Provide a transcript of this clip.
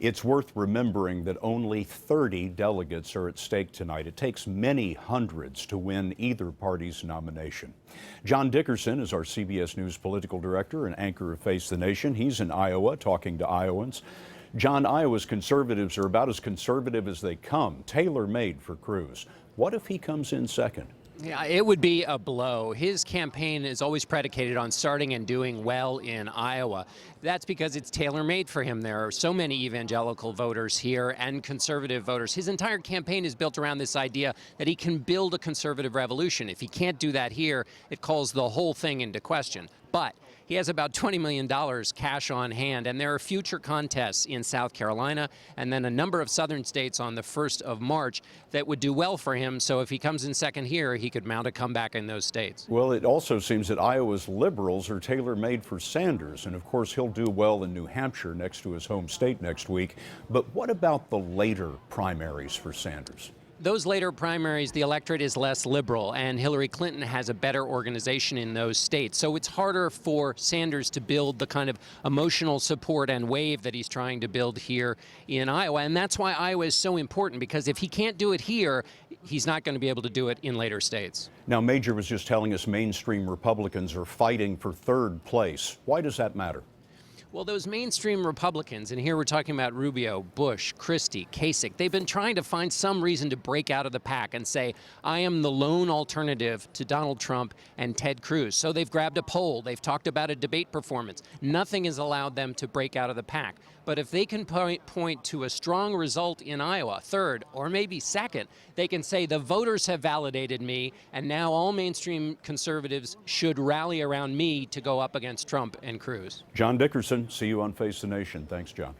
It's worth remembering that only 30 delegates are at stake tonight. It takes many hundreds to win either party's nomination. John Dickerson is our CBS News Political Director and anchor of Face the Nation. He's in Iowa talking to Iowans. John, Iowa's conservatives are about as conservative as they come, tailor-made for Cruz. What if he comes in second? Yeah, it would be a blow. His campaign is always predicated on starting and doing well in Iowa. That's because it's tailor-made for him. There are so many evangelical voters here and conservative voters. His entire campaign is built around this idea that he can build a conservative revolution. If he can't do that here, it calls the whole thing into question. But he has about $20 million cash on hand, and there are future contests in South Carolina and then a number of southern states on the 1st of March that would do well for him. So if he comes in second here, he could mount a comeback in those states. Well, it also seems that Iowa's liberals are tailor-made for Sanders, and of course he'll do well in New Hampshire next to his home state next week. But what about the later primaries for Sanders? Those later primaries, the electorate is less liberal, and Hillary Clinton has a better organization in those states. So it's harder for Sanders to build the kind of emotional support and wave that he's trying to build here in Iowa. And that's why Iowa is so important, because if he can't do it here, he's not going to be able to do it in later states. Now, Major was just telling us mainstream Republicans are fighting for third place. Why does that matter? Well, those mainstream Republicans, and here we're talking about Rubio, Bush, Christie, Kasich, they've been trying to find some reason to break out of the pack and say, I am the lone alternative to Donald Trump and Ted Cruz. So they've grabbed a poll. They've talked about a debate performance. Nothing has allowed them to break out of the pack. But if they can point to a strong result in Iowa, third or maybe second, they can say the voters have validated me, and now all mainstream conservatives should rally around me to go up against Trump and Cruz. John Dickerson, see you on Face the Nation. Thanks, John.